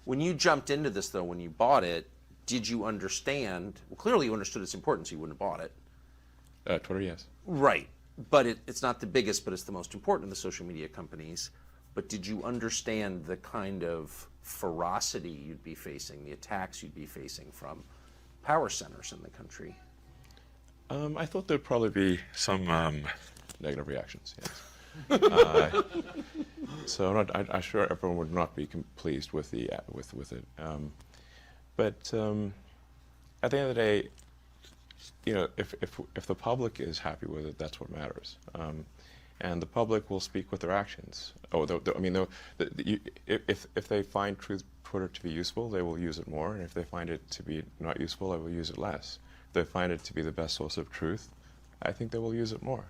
When you jumped into this, though, when you bought it, did you understand? Well, clearly you understood its importance. You wouldn't have bought it. Twitter, yes. Right. But it's not the biggest, but it's the most important of the social media companies. But did you understand the kind of ferocity you'd be facing, the attacks you'd be facing from power centers in the country? I thought there'd probably be some negative reactions, yes. So I'm sure everyone would not be pleased with it. But at the end of the day, if the public is happy with it, that's what matters. And the public will speak with their actions. If they find Twitter to be useful, they will use it more. And if they find it to be not useful, they will use it less. If they find it to be the best source of truth, I think they will use it more.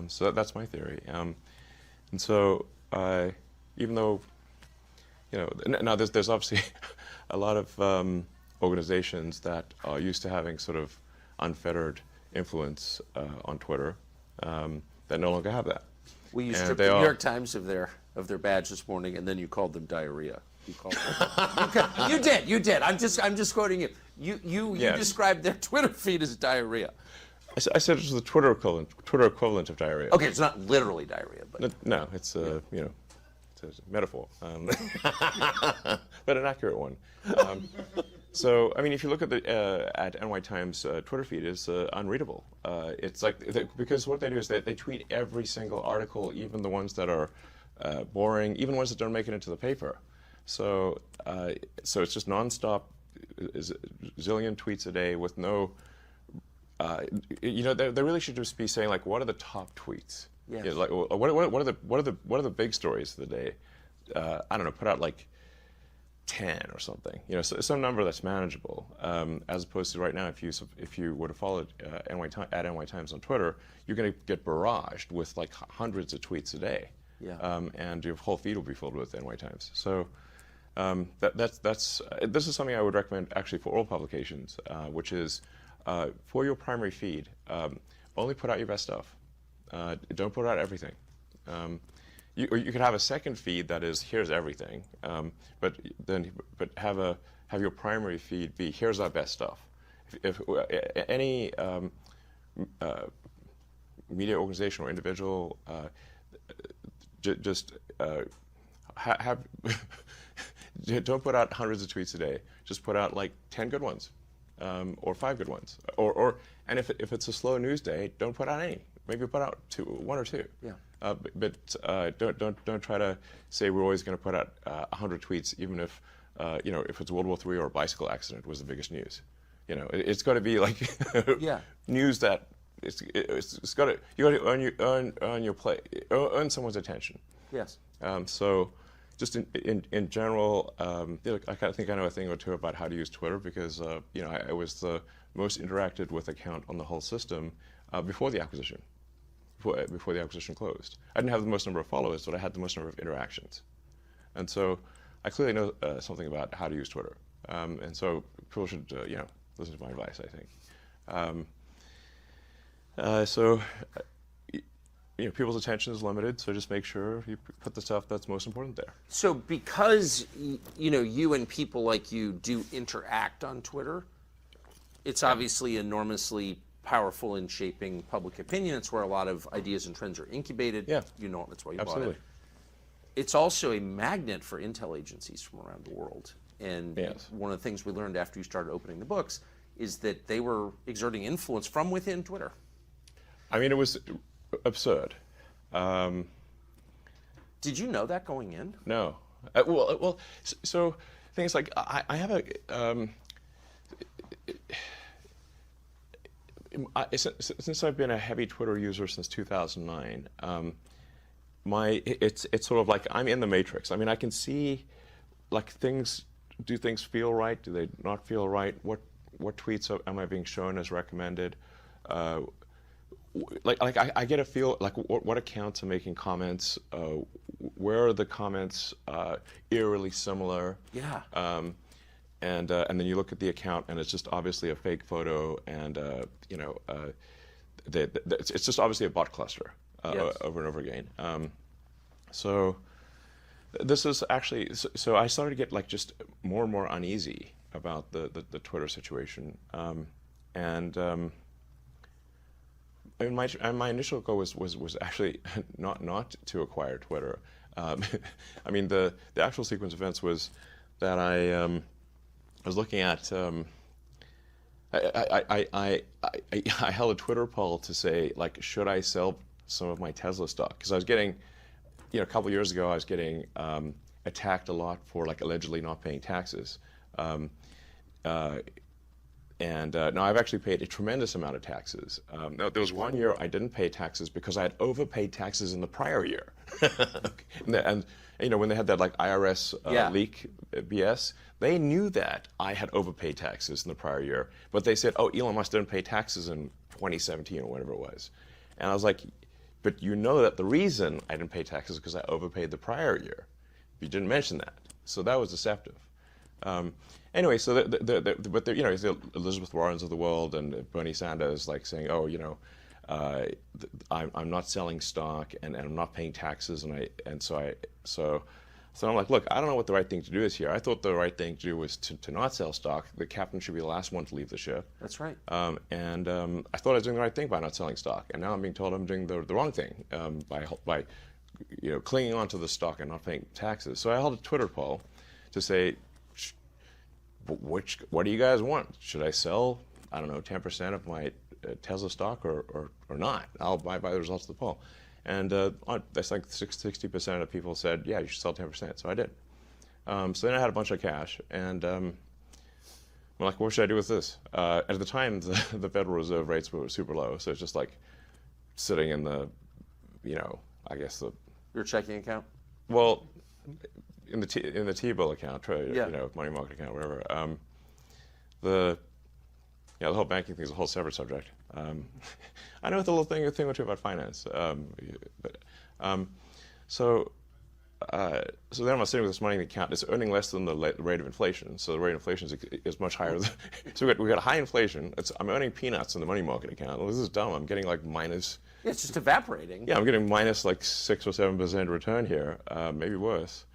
So that's my theory. And so even though, now there's obviously a lot of organizations that are used to having sort of unfettered influence on Twitter that no longer have that. Well, you stripped the New York Times of their badge this morning, and then you called them diarrhea. You called them. You did. I'm just quoting you. You described their Twitter feed as diarrhea. I said it was the Twitter equivalent of diarrhea. Okay, it's not literally diarrhea, but no, it's it's a metaphor, but an accurate one. So, I mean, if you look at the at NY Times Twitter feed, it's unreadable. It's like because what they do is they tweet every single article, even the ones that are boring, even ones that don't make it into the paper. So, so it's just nonstop, zillion tweets a day with no. They really should just be saying like, what are the top tweets? Yes. Like, what are the big stories of the day? I don't know. Put out like 10 or something. Some number that's manageable. As opposed to right now, if you were to follow NY Times on Twitter, you're going to get barraged with like hundreds of tweets a day. Yeah. And your whole feed will be filled with NY Times. So this is something I would recommend actually for all publications, which is for your primary feed, only put out your best stuff. Don't put out everything. You could have a second feed that is here's everything, but have your primary feed be here's our best stuff. If any media organization or individual just have don't put out hundreds of tweets a day. Just put out like 10 good ones, or 5 good ones, and if it's a slow news day, don't put out any. Maybe put out 1 or 2. Yeah. But don't try to say we're always going to put out 100 tweets, even if if it's World War III or a bicycle accident was the biggest news. It's got to be like news that it's got to you got to earn your play, earn someone's attention. Yes. So just in general, I kind of think I know a thing or two about how to use Twitter because I was the most interacted with account on the whole system before the acquisition. Before the acquisition closed. I didn't have the most number of followers, but I had the most number of interactions. And so I clearly know something about how to use Twitter. And so people should, listen to my advice, I think. People's attention is limited, so just make sure you put the stuff that's most important there. So because, you and people like you do interact on Twitter, it's obviously enormously powerful in shaping public opinion. It's where a lot of ideas and trends are incubated. Yeah. That's why you Absolutely. bought it. It's also a magnet for intel agencies from around the world. And one of the things we learned after you started opening the books is that they were exerting influence from within Twitter. I mean, it was absurd. Did you know that going in? No. So things like I have a. Since I've been a heavy Twitter user since 2009, it's sort of like I'm in the matrix. I mean, I can see like do things feel right? Do they not feel right? What tweets am I being shown as recommended? I get a feel like what accounts are making comments. Where are the comments eerily similar? Yeah. And then you look at the account, and it's just obviously a fake photo, and it's just obviously a bot cluster over and over again. So This is actually, so I started to get like just more and more uneasy about the Twitter situation. I mean, my initial goal was actually not to acquire Twitter. I mean, the actual sequence of events was that I was looking at, I held a Twitter poll to say, like, should I sell some of my Tesla stock? Because I was getting, a couple of years ago, I was getting attacked a lot for, like, allegedly not paying taxes. Now I've actually paid a tremendous amount of taxes. Now, there was one year I didn't pay taxes because I had overpaid taxes in the prior year. and when they had that like IRS leak BS, they knew that I had overpaid taxes in the prior year. But they said, oh, Elon Musk didn't pay taxes in 2017 or whatever it was. And I was like, but you know that the reason I didn't pay taxes is because I overpaid the prior year. You didn't mention that. So that was deceptive. Anyway, so but the Elizabeth Warrens of the world and Bernie Sanders like saying, oh, I'm not selling stock and I'm not paying taxes, so I'm like, look, I don't know what the right thing to do is here. I thought the right thing to do was to not sell stock. The captain should be the last one to leave the ship. That's right. I thought I was doing the right thing by not selling stock, and now I'm being told I'm doing the wrong thing by clinging onto the stock and not paying taxes. So I held a Twitter poll to say, what do you guys want? Should I sell, I don't know, 10% of my Tesla stock or not? I'll buy by the results of the poll. And that's like 60% of people said, yeah, you should sell 10%. So I did. So then I had a bunch of cash, and I'm like, what should I do with this? At the time, the Federal Reserve rates were super low, so it's just like sitting in the, I guess the... Your checking account? Well, in the T-bill account, money market account, whatever. The whole banking thing is a whole separate subject. I know it's a little thing or two about finance. So then I'm sitting with this money in the account. It's earning less than the rate of inflation. So the rate of inflation is much higher. So we got high inflation. I'm earning peanuts in the money market account. Well, this is dumb. I'm getting like minus. Yeah, it's just evaporating. Yeah, I'm getting minus like 6 or 7% return here, maybe worse.